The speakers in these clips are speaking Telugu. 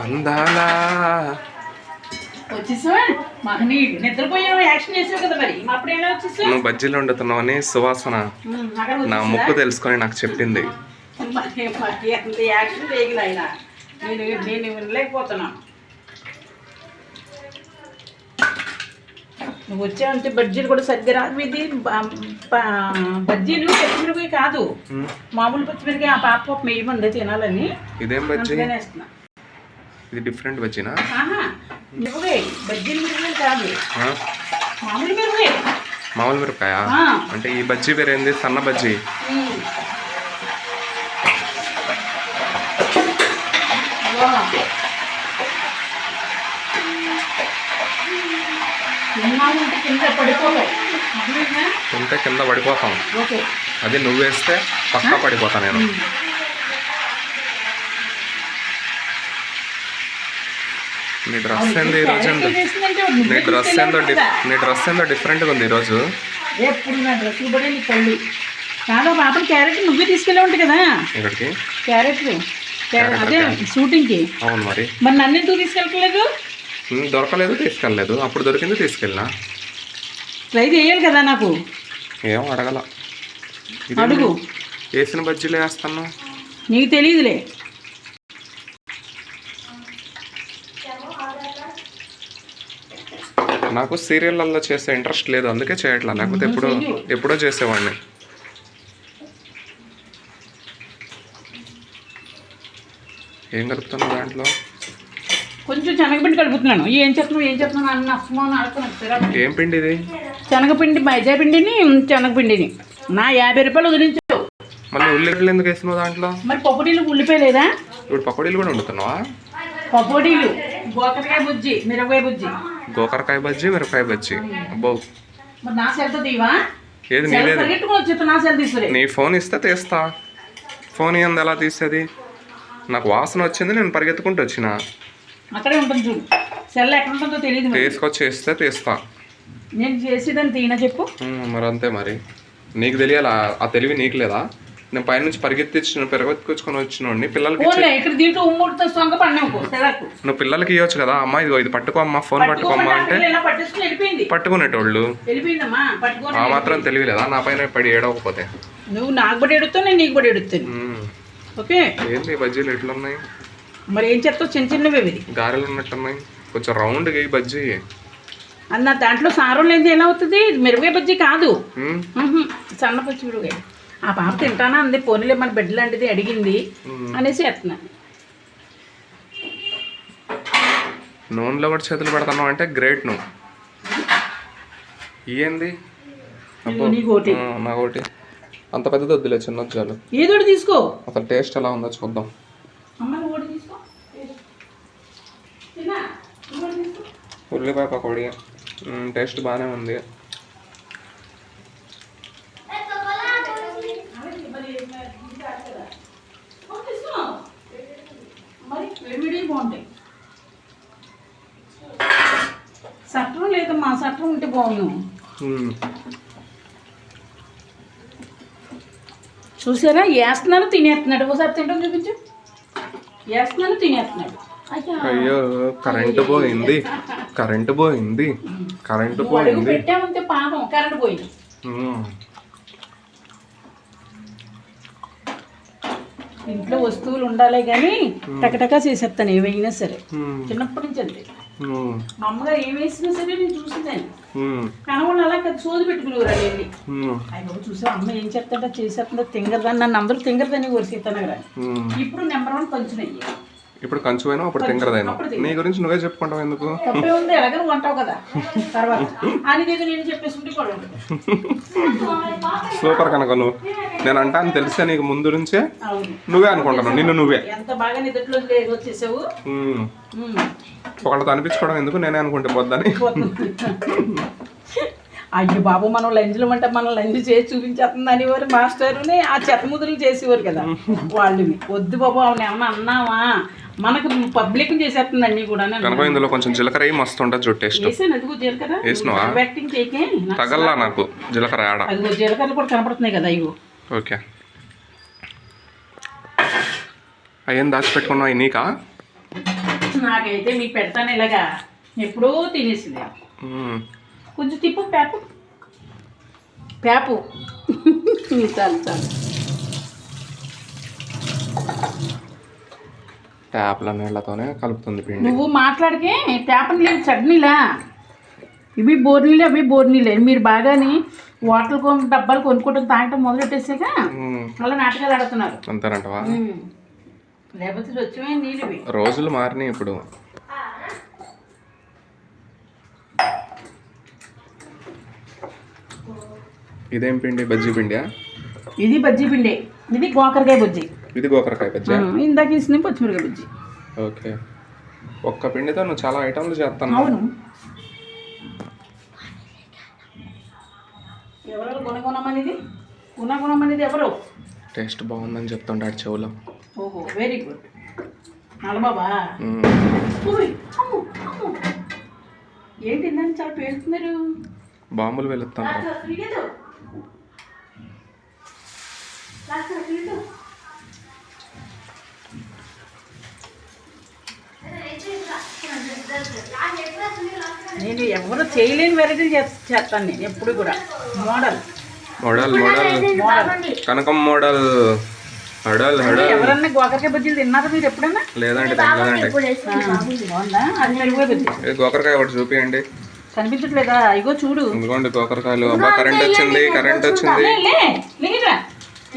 అందాల వచ్చేసావా మహనీయుడు నిద్రపోయావు యాక్షన్ చేసావు కదా మరి అప్పుడు ఎలా వచ్చేసావు నువ్వు బజ్జీలు వండుతున్నావని సువాసన నా ముక్కు తెలుసుకొని నాకు చెప్పింది. అంత యాక్షన్ చేయగల ఆయన నేను వినలేకపోతున్నాను. నువ్వు వచ్చావంటే బజ్జీలు కూడా సరిగ్గా రాదు. ఇది బజ్జీలు పచ్చిమిరపకాయ కాదు, మామూలు పచ్చిమిరపకాయ. ఆ పాప మేయమంది తినాలని. ఇదేం బజ్జీ? ఇది డిఫరెంట్ బజ్జీనా? మిరపకాయ బజ్జీలు మిరపకాయ కాదు, మామూలు మిరపకాయ. మామూలు మిరపకాయ అంటే ఈ బజ్జీ వేరేంది? సన్న బజ్జీ. తింటే కింద పడిపోతాం. అది నువ్వు వేస్తే పక్కా పడిపోతా నేను. నీ డ్రెస్ ఏంది ఈరోజు? నీ డ్రెస్ ఏందో డిఫరెంట్గా ఉంది ఈరోజు. ఎప్పుడు నా డ్రెస్ కూడా నీ కళ్ళు కాదు. పాపం క్యారెట్ నువ్వే తీసుకెళ్ళి ఉంటుంది కదా ఇక్కడికి. క్యారెట్ అదే షూటింగ్కి. అవును మరి నన్ను ఎందుకు తీసుకెళ్ళలేదు? దొరకలేదు, తీసుకెళ్ళలేదు. అప్పుడు దొరికింది తీసుకెళ్ళినా. ట్రై చేయాలి కదా నాకు. ఏం అడగల. అడుగు. వేసిన బజ్జీలు వేస్తాను. నీకు తెలియదులే. నాకు సీరియళ్ళల్లో చేసే ఇంట్రెస్ట్ లేదు, అందుకే చేయట్లా. లేకపోతే ఎప్పుడో చేసేవాడిని. ఏం కలుపుతున్నావు దాంట్లో? కొంచెం శనగపిండి కలుపుతున్నాను. ఏం చెప్తున్నాను అన్న అస్మాను అడుగుతున్నాను. ఏం పిండి ఇది? శనగపిండి, మైదా పిండిని శనగపిండిని. నా 50 రూపాయలు వదిలించావు. మళ్ళీ ఉల్లిపాయలు ఎందుకు వేసినావు దాంట్లో? మరి పకోడీలు ఉల్లిపాయ లేదా? ఇప్పుడు పకోడీలు కూడా వండుతున్నావా? పకోడీలు, గోకరకాయ బుజ్జి, మిరపకాయ బుజ్జి. గోకరకాయ బజ్జీ, మిరపకాయ బజ్జీ. అబ్బో, మరి నా సెల్తో తీవా? ఏది నీదే? నా సెల్ తీసుకురే. నీ ఫోన్ ఇస్తే తీస్తా. ఫోన్ ఇవ్వండి, ఎలా తీసేది? నాకు వాసన వచ్చింది, నేను పరిగెత్తుకుంటూ వచ్చిన. అక్కడే ఉంటుంది చూడు. సెల్ ఎక్కడ ఉంటుందో తెలియదు. తీసుకొచ్చి ఇస్తే తీస్తా. నేను చేసేదాన్ని తీనా చెప్పు. మరి అంతే. మరి నీకు తెలియాలా? ఆ తెలివి నీకు లేదా? నేను పైనుంచి పరిగెత్తుకొచ్చుకొని వచ్చినోడిని పిల్లలకి. నువ్వు పిల్లలకి ఇవ్వచ్చు కదా. అమ్మ ఇదిగో ఇది పట్టుకో అమ్మా, ఫోన్ పట్టుకోమ్మా అంటే పట్టుకునేటోళ్ళు. ఆ మాత్రం తెలివి లేదా నా పైన పడి ఏడవకపోతే? నువ్వు నాకు పడి ఎడుతావు, నేను నీకు పడి ఎడుతాను. ఓకే. ఏంటి బజ్జీలు ఎట్లున్నాయి? మరి ఏం చెప్తావు? చిన్నవి గారెలు ఉన్నట్టున్నాయి. కొంచెం రౌండ్గా ఈ బజ్జీ అన్న. దాంట్లో సారం లేదు. ఎలా అవుతుంది? మిరపకాయ బజ్జీ కాదు, సన్న పచ్చి మిరపకాయ. ఆ పాప తింటానా అంది. పోనీలే మన బిడ్డ లాంటిది అడిగింది అనేసి వేస్తున్నాను. నూనెలో కూడా చేతులు పెడతాను అంటే గ్రేట్. నువ్వు ఏంది? నాకోటి అంత పెద్దది వద్దులే, చిన్న చాలు. ఏదో తీసుకో. అసలు టేస్ట్ ఎలా ఉందో చూద్దాం. ఉల్లిపాయ పకోడీ టేస్ట్ బాగానే ఉంది. బాగుంటాయి. సట్రం లేదమ్మా, సట్రం ఉంటే బాగున్నావు. చూసారా? వేస్తున్నాను, తినేస్తున్నాడు. ఒకసారి తింటాం చూపించు. వేస్తున్నాను, తినేస్తున్నాడు. అయ్యో, కరెంటు పోయింది. పెట్టామంటే పాపం కరెంటు పోయింది. ఇంట్లో వస్తువులు ఉండాలి కానీ టకటకా చేసేస్తాను ఏవైనా సరే. చిన్నప్పటి నుంచి అంతే. మా అమ్మగారు ఏం వేసినా సరే నేను చూసేదాన్ని. కనవాళ్ళు అలా కదా సోది పెట్టుకునేవారు. వెళ్ళి అయ్యో చూసా అమ్మ ఏం చెప్తాడో చేసేస్తుందో తింగరదాన్ని. నన్ను అందరూ తింగరదాన్ని కోరిసేస్తాను కదా. ఇప్పుడు నెంబర్ 1 పంచునయ్యి. ఇప్పుడు కంచువైనా అప్పుడు తింగరదైనా. నీ గురించి నువ్వే చెప్పుకుంటావు ఎందుకు? తప్పే ఉంది, ఎలాగో నువ్వు అంటావు కదా. తర్వాత అనేది నేను చెప్పేసుకుంటే సూపర్. కనుక నువ్వు నేను అంటా అని తెలిసే నీకు ముందు నుంచే నువ్వే అనుకుంటున్నావు. నిన్ను నువ్వే ఎంత బాగా నిద్రలో వచ్చేసావు. ఒకళ్ళతో అనిపించుకోవడం ఎందుకు, నేనే అనుకుంటే పోద్దని. అయ్యో బాబు, మనం లంచ్లు అంటే మనం లంచ్ చేసి చూపించేస్తుంది అనేవారు మాస్టర్ని. ఆ చెత్తముద్రలు చేసేవారు కదా వాళ్ళని. వద్దు బాబు అవును ఏమన్నా అన్నావా, మనకు పబ్లిక్ చేసేస్తుంది అన్ని కూడా. ఇందులో కొంచెం జీలకర్ర మస్తు ఉంటుంది చూడు టేస్ట్. అదిగో జీలకర్ర యాక్టింగ్ చేయకే తగల్లా నాకు జీలకర్ర ఆడ. అదిగో జీలకర్రలు కూడా కనపడుతున్నాయి కదా. ఇగో ఓకే. అయ్యేం దాచిపెట్టుకున్నావు నీకా? నాకైతే మీకు పెడతాను ఇలాగా ఎప్పుడూ తినేసింది. కొంచెం తిప్పు పేపు పేపు చాలు చాలు. ట్యాప్ల నీళ్ళతోనే కలుపుతుంది పిండి. నువ్వు మాట్లాడికే పేపర్ నీళ్ళు చట్నీలా, ఇవి బోర్నీళ్ళు అవి బోర్నీళ్ళే. మీరు బాగాని వాటర్ డబ్బాలు కొనుక్కోవడం తాగటం మొదలెట్టేసాక అలా నాటకాలు ఆడుతున్నారు అంతేనంటవా? లేకపోతే వచ్చే నీళ్ళు ఇవి. రోజులు మారినాయి ఇప్పుడు. ఇదేం పిండి? బజ్జీ పిండియా? ఇది బజ్జీ పిండి, ఇది గోకరకాయ బజ్జీ. ఇది గోకరకాయ బజ్జీ. ఇందాక ఇచ్చిన పచ్చిమిరకాయ బజ్జీ. ఓకే. ఒక్క పిండితో నువ్వు చాలా ఐటమ్లు చేస్తాను. అవును. ఎవరు గుణగుణమనేది ఎవరు? టేస్ట్ బాగుందని చెప్తుంటాడు చెవులో. ఓహో వెరీ గుడ్. నలబాబా ఏంటి ఇందని చాలా పేరుతున్నారు. బాంబులు వెళుతున్నారు. నేను ఎవరు చేయలేని వెరైటీలు చేస్తాను నేను ఎప్పుడు కూడా. మోడల్ కనకం మోడల్ హడల్ హడల్. ఎవరన్నా గోకరకాయ బజ్జీలు తిన్నారా మీరు ఎప్పుడన్నా? లేదండి బాగుందా? అది మిరపకాయ బజ్జీ. గోకరకాయ ఒకటి చూపియండి. కనిపించట్లేదా? ఇగో చూడు. ఇదిగోండి గోకరకాయలు. అబ్బా కరెంట్ వచ్చింది.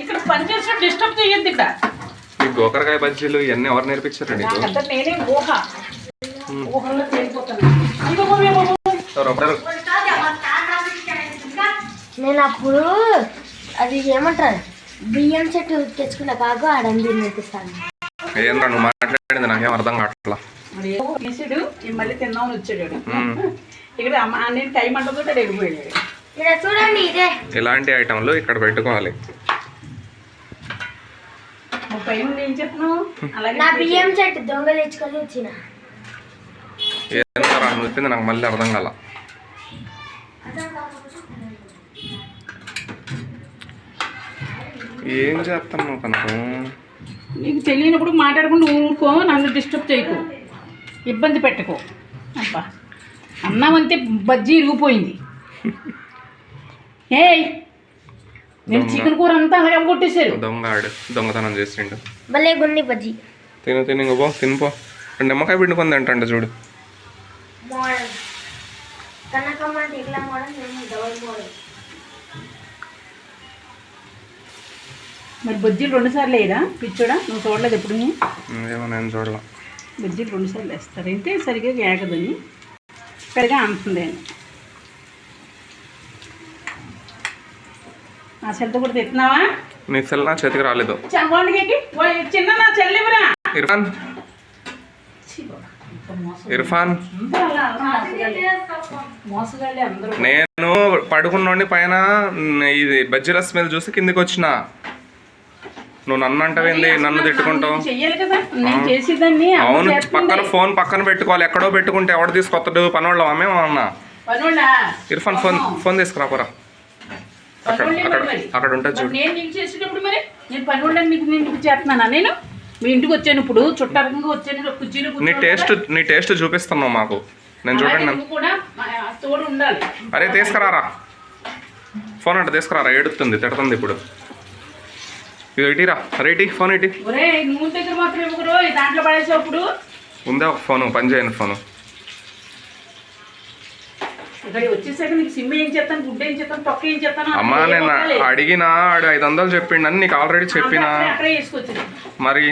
ఇక్కడ పని చేసిన డిస్టర్బ్ చేయొద్దు. ఇక్కడ ఈ గోకరకాయ బజ్జీలు ఇవన్నీ ఎవరు నేర్పించారండి? నేనే ఊహల్లో తేలిపోతాను. నేను అప్పుడు అది ఏమంటారు బియ్యం చెట్టు తెచ్చుకున్న కాకు ఆడంది నేర్పిస్తాను. ఏంద్రా నువ్వు మాట్లాడింది నాకేం అర్థం కావట్లా. మళ్ళీ తిన్నామని వచ్చాడు ఇక్కడ. నేను టైం అంటుందో వెళ్ళిపోయాడు. చూడండి ఇదే ఇలాంటి ఐటమ్లు ఇక్కడ పెట్టుకోవాలి. ఏం చెప్తున్నావు? నా బియ్యం చెట్టు దొంగ తెచ్చుకొని వచ్చిన. ఏంద్రా నువ్వు చెప్పింది నాకు మళ్ళీ అర్థం కాల. ఏం చేస్తాను కనుక? నీకు తెలియనప్పుడు మాట్లాడుకుంటూ ఊరుకో, నన్ను డిస్టర్బ్ చేయకు, ఇబ్బంది పెట్టుకో. అబ్బా అన్నామంతే బజ్జీ ఇరిగిపోయింది. ఏ నేను చికెన్ కూర అంతా అలాగే కొట్టేశారు. దొంగతనం చేసిండు. భలే గున్ని బజ్జీ. తిను ఇంకో తినిపో. నిమ్మకాయ పిండుకుంది అంట చూడు. మోడల్ కనకమ్మ ఇట్లా మోడల్, నేను డబల్ మోడల్. మరి బజ్జీలు 2 సార్లు వేయరా పిచ్చోడా? నువ్వు చూడలేదు ఎప్పుడు? ఏమో నేను చూడలే. బజ్జీలు 2 సార్లు వేస్తారు అంటే సరిగ్గా ఏగదని సరిగా అంటుంది. ఆ చెల్లితో కూడా తెస్తున్నావా? నీ సెల్ నా చేతికి రాలేదు. చిన్న నా చెల్లివరా ఇర్ఫాన్. నేను పడుకున్నోండి పైన ఇది బజ్జీల స్మెల్ చూసి కిందికి వచ్చిన. నువ్వు నన్ను అంటావేంది? నన్ను తిట్టుకుంటావు. అవును, పక్కన పెట్టుకోవాలి. ఎక్కడో పెట్టుకుంటే ఎవడు తీసుకొస్తాడు? పనోళ్ళం మేము అన్నా. ఇర్ఫాన్ ఫోన్ తీసుకురాపోరా. అక్కడ ఉంటుంది చూడు. నేను పనోళ్ళని మీకు చేస్తున్నానా? నేను మీ ఇంటికి వచ్చాను ఇప్పుడు, చుట్టారంగా వచ్చాను. కుర్చీలు నీ టేస్ట్ చూపిస్తున్నావు మాకు. నేను చూడండి తోడు ఉండాలి. అరే తీసుకురారా ఫోన్. అంటే తీసుకురారా, ఏడుతుంది, తిడుతుంది ఇప్పుడు. ఇది ఇటీరా. అరే ఇటీ ఫోన్ ఇటీ. నువ్వు దగ్గర మాత్రం ఇవ్వరు, దాంట్లో పడేసేప్పుడు ఉందా ఒక ఫోను? పని చేయను ఫోను. ఇక్కడ వచ్చేసాక నీకు సిమ్ ఏం చేస్తాను, గుడ్డ ఏం చేస్తాను, తొక్క ఏం చేస్తాను. అమ్మా నేను అడిగినా, 500 చెప్పిండు అని నీకు ఆల్రెడీ చెప్పినా. మరి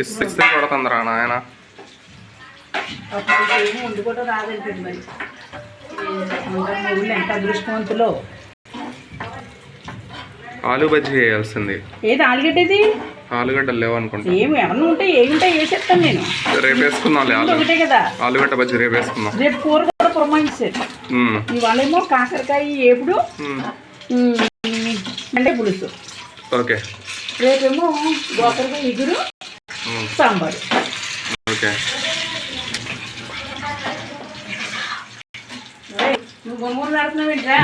ఇస్తే కొడుతుందిరా నాయన. వండుకోవడం రాదంటుంది. మరి ఊళ్ళో ఎంత అదృష్టవంతులో. ఆలు బజ్జీ వేయాల్సింది. ఏది ఆలుగడ్డది? ఆలుగడ్డలు లేవు అనుకుంటా. ఏమన్నా ఉంటాయి, ఏముంటాయి వేసేస్తాను నేను. రేపు వేసుకుందాం. ఒకటే కదా ఆలుగడ్డ బజ్జీ రేపు వేసుకుందాం. రేపు కూర కూడా పురమాయించారు. ఇవాళేమో కాకరకాయ ఏపుడు, అంటే పులుసు. ఓకే. రేపేమో గోకరకాయ ఇగురు, సాంబారు. ఓకే. నువ్వు బొమ్మలు ఆడుతున్నావు ఏంట్రా?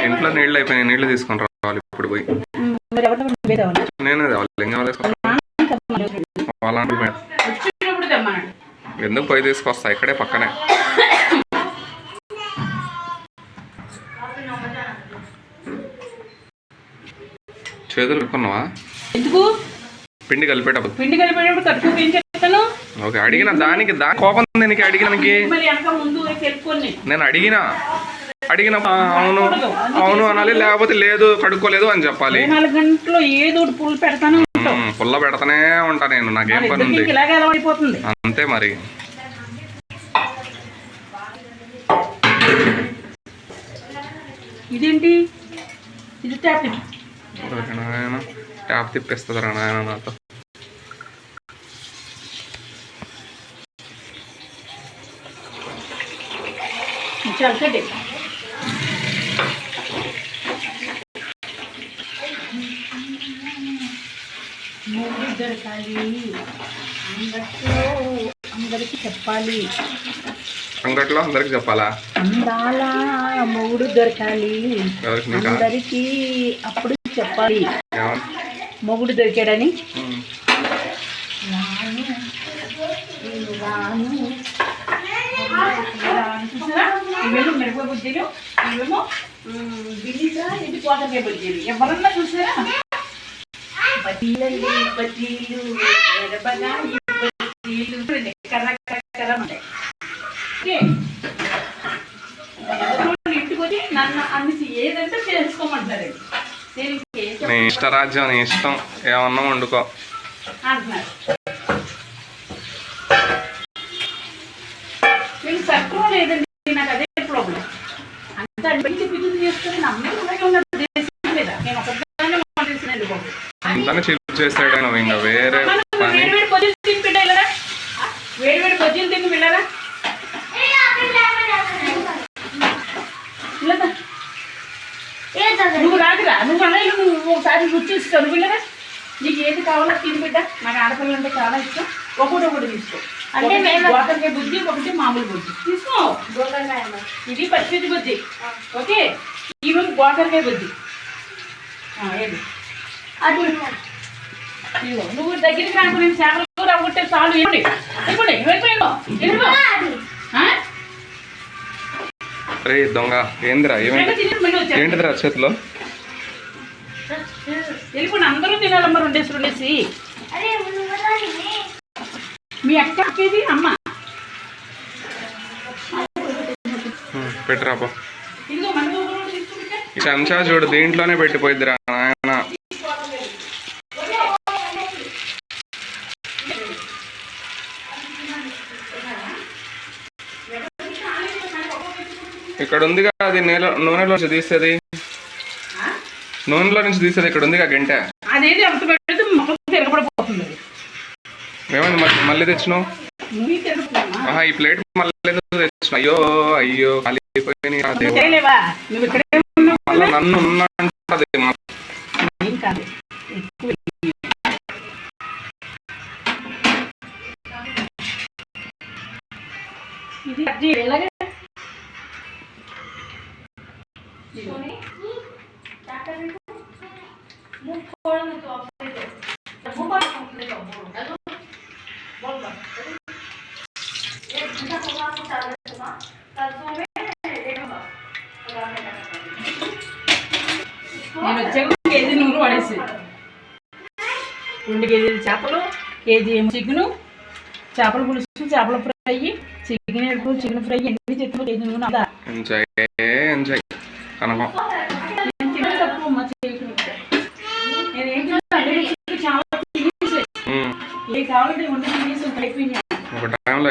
ఇంట్లో నీళ్ళు అయిపోయినాయి, నీళ్ళు తీసుకొని రావాలి ఇప్పుడు పోయి. నేనే తేవాలి, ఏం కావాలి ఎందుకు పోయి తీసుకొస్తా, ఇక్కడే పక్కనే. చేతులు కట్టుకున్నావా? ఎందుకు? పిండి కలిపేటప్పుడు కట్టుకు ఏం చెప్తాను. ఓకే, అడిగిన దానికి కోపం దీనికి అడిగినానికి. నేను అడిగిన అవును అవును అనాలి, లేకపోతే లేదు కడుక్కోలేదు అని చెప్పాలి. 4 గంటలు ఏదో పుల్ల పెడతాను, పుల్ల పెడతానే ఉంటా నేను, నాకేం పని ఉంది. అంతే మరి. ఇదేంటి? ఇది ట్యాప్ నాయన, ట్యాప్ తిప్పేస్తుందిరా నాయన నాతో. చల్కటి మూడు దొరకాలి, అందరికి చెప్పాలి. అంగట్లో అందరికి చెప్పాలా? అందాల మూడు దొరకాలి అందరికి, అప్పుడు చెప్పాలి మొగుడు దొరికాడని. ఇవేమో మిరప బుజ్జీలు, ఇవేమో బిల్లిగా ఇది కోటకాయ బుజ్జీలు. ఎవరన్నా చూసారా? బజ్జీలు బజ్జీలు మిరపగా బజ్జీలు కర్ర కర్ర ఉంటాయి. ఇంటికి వచ్చి నన్ను అన్ని ఏదంటే చేసుకోమంటారు. నీ ఇష్టరాజ్యం, నీ ఇష్టం, ఏమన్నా వండుకో అంటున్నారు. మీకు సత్రం లేదండి, నాకు అదే ప్రాబ్లం. అంత అనిపించి పిల్లలు చేసుకుని నమ్మే ఉన్నది లేదా? నేను ఒకదాన్ని అంతానే చిల్లు చేస్తాడు నువ్వు, ఇంకా వేరే పని. వేడివేడి బజ్జీలు తిని పిల్లరా, వేడివేడి బజ్జీలు తిని పిల్లరా. నువ్వు రాదురా, నువ్వు అలా నువ్వు ఒకసారి రుచి ఇస్తావు పిల్లరా. నీకు ఏది కావాలో తిని బిడ్డ, నాకు ఆడపిల్లలు అంటే చాలా ఇష్టం. ఒకటి తీసుకో. అంటే గోకరకాయ బుజ్జి, ఒకటి మామూలు బుజ్జి తీసుకో. ఇది పచ్చిమిర్చి బుజ్జి, ఓకే. ఇవి గోకరకాయ బుజ్జి. ఏది అది నువ్వు దగ్గరికి రాకు, నేను చేపలు రాకొట్టే చాలు. ఇవ్వండి ఇవ్వండి, వెళ్ళిపోయాను. రే దొంగ, ఏందిరా ఏంటిదిరా చేతిలో? వెళ్ళిపోండి, అందరూ తినాలమ్మ. రెండేసి మీ అక్కకి అమ్మ పెట్టరాపో. ఈ చెంచా చూడు, దీంట్లోనే పెట్టిపోయిద్దిరా నాయన. ఇక్కడ ఉందిగా అది, నూనెలో నుంచి తీసేది, నూనెలో నుంచి తీసేది ఇక్కడ ఉందిగా గంట. ఏమైంది మళ్ళీ తెచ్చినావు? ఈ ప్లేట్ మళ్ళీ తెచ్చిన. అయ్యో అయ్యో, కలిగిపోయినాయి. మళ్ళీ నన్ను ఉన్నది. నేను వచ్చాక కేజీ నూనె పడేసి, 2 కేజీలు చేపలు, కేజీ ఏమో చికెను, చేపల పులుసు, చేపల ఫ్రై, చికెన్ ఎడుపు, చికెన్ ఫ్రై, అన్ని చెట్లు, కేజీ నూనె. అదా నేను తినే తప్పు అమ్మ చేయకుండా. నేనేం చాలా తినేసి ఏ కావాలంటే వండి తినేసి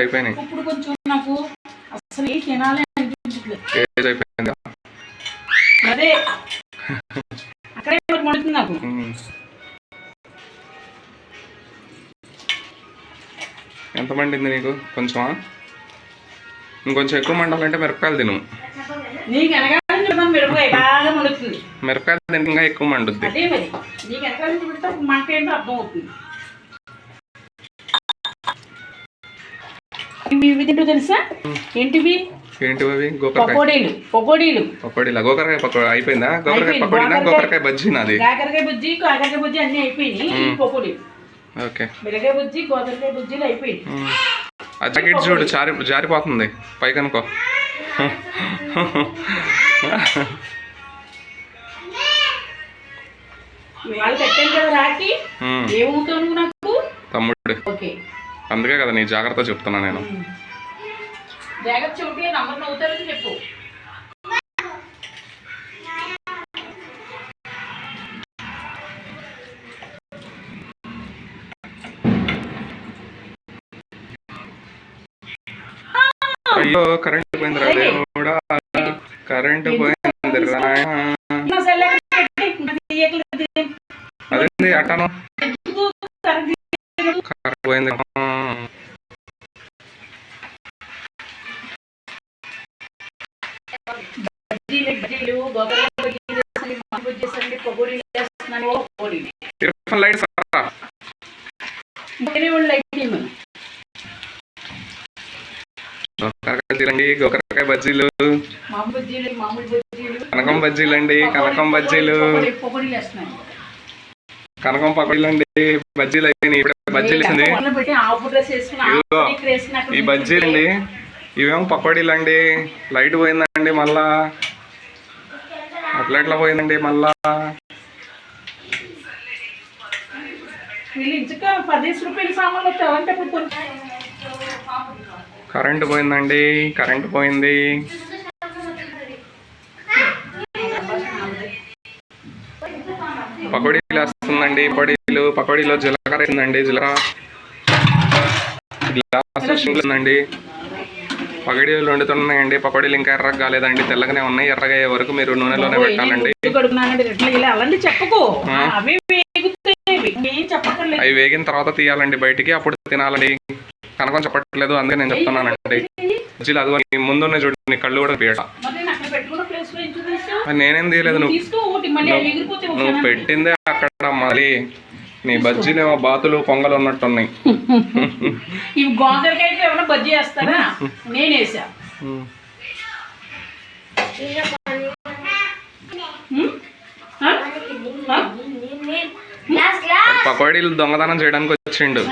అయిపోయినాయి. ఇప్పుడు కొంచెం నాకు అసలు ఏ తినాలి అనిపించట్లేదు. అదే అక్కడే మండుతుంది నాకు. ఎంత మండింది నీకు? కొంచెమా? ఇంకొంచెం ఎక్కువ మండాలంటే మిరపకాయలు తిను. నీకు ఎనగాలని చెప్తాను, మిరపకాయ బాగా మండుతుంది. మిరపకాయలు తిని ఇంకా ఎక్కువ మండుద్ది. అదే మరి నీకు ఎనగాలని చెప్తే మంట ఏంటో అర్థం అవుతుంది. ఇవి తింటూ తెలుసా ఏంటివి? ఏంటి అవి? గోకరకాయ పకోడీలా? గోకరకాయ పకోడీ అయిపోయిందా? గోకరకాయ పకోడీనా గోకరకాయ బజ్జీ? నాది కాకరకాయ బుజ్జి కాకరకాయ బుజ్జి అన్నీ అయిపోయినాయి. పకోడీ ఓకే. మిరకాయ బుజ్జి గోకరకాయ బుజ్జీలు అయిపోయినాయి. ఆ జాకెట్ చూడు జారిపోతుంది పైకనుకో. ఇవాళ కట్టాను కదా రాకి. ఏమవుతావు నువ్వు నాకు? తమ్ముడు. ఓకే, అందుకే కదా నీ జాగ్రత్త చెప్తున్నా నేను. జాగ్రత్త చూపి నంబర్ అవుతారని చెప్పు. అయ్యో కరెంట్ పోయింది రా దేవుడా, కరెంట్ పోయింది రా. అదేంది అట్టను కరెంట్ పోయింది. లైట్ సారా గోకరకాయ బజ్జీలు, కనకం బజ్జీలు అండి, కనకం బజ్జీలు, కనకం పకోడీలు అండి. బజ్జీలు అయిపోయినాయి. ఇప్పుడు బజ్జీలు వేసింది. ఈ బజ్జీలు అండి, ఇవేమో పకోడీలు అండి. లైట్ పోయిందండి మళ్ళా. అట్లా ఎట్లా పోయిందండి మళ్ళా? కరెంట్ పోయిందండి, కరెంట్ పోయింది. పకోడీలు వేస్తుందండి. పకోడీలో జీలకర్ర వేసిందండి. జీలకర్ర గ్లాస్ ఉందండి. పకోడీలు వండుతున్నాయండి. పకోడీలు ఇంకా ఎర్రగా కాలేదండి, తెల్లగానే ఉన్నాయి. ఎర్రగా అయ్యే వరకు మీరు నూనెలోనే పెట్టాలండి. అవి వేగిన తర్వాత తీయాలండి బయటికి, అప్పుడు తినాలండి. కనకం చెప్పట్లేదు, అందుకే నేను చెప్తున్నానండి. బజ్జీలు అదిగో ముందున్న చూడండి, కళ్ళు కూడా పీట. నేనేం తీయలేదు, నువ్వు పెట్టిందే అక్కడ. మరి నీ బజ్జీలేమో బాతులు పొంగలు ఉన్నట్టున్నాయి. ఇవి గోకరకాయకి ఏమైనా బజ్జీ వేస్తారా? నేను వేసా. పకోడీలు దొంగతనం చేయడానికి వచ్చిండు.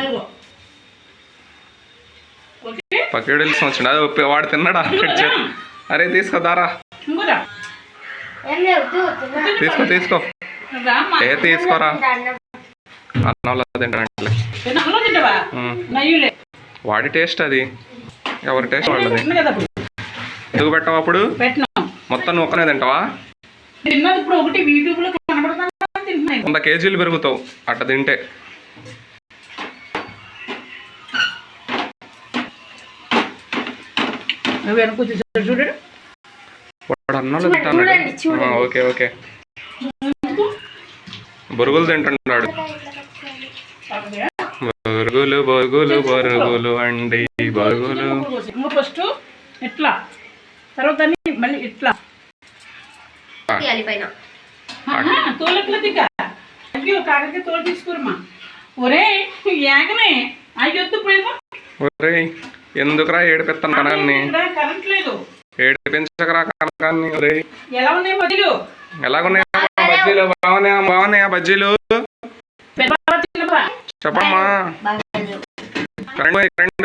పకోడీలు వచ్చిండు. అది వాడు తిన్నాడా? అరే తీసుకోదారా, తీసుకో ఏ తీసుకోరా. అన్నంలో తింటానంటే వాడి టేస్ట్ అది, ఎవరి టేస్ట్ వాళ్ళది. ఎందుకు పెట్టావు అప్పుడు? మొత్తం నువ్వు ఒక్కనే తింటావా? 100 కేజీలు పెరుగుతావు అట్ట తింటే. వాడు అన్నంలో తింటాడు. ఓకే ఓకే, బొరుగులు తింటున్నాడు. బొరుగులు బొరుగులు బొరుగులు అండి, బొరుగులు. ఫస్ట్ ఇట్లా, తర్వాత మళ్ళీ ఇట్లా తోలెట్లా దిగా. అయ్యో కాకరకాయ తోలు తీసుకురమ్మా. ఒరే ఏగనే అయ్యొద్దు. ఒరే ఎందుకురా ఏడిపిస్తాను కనకాన్ని? కరెంట్ లేదు, ఏడిపించకరా కనకాన్ని. ఒరే ఎలా ఉన్నాయి బజ్జీలు? ఎలాగున్నాయా బజ్జీలు? బాగున్నాయా బజ్జీలు? చెప్పమ్మా. కరెంట్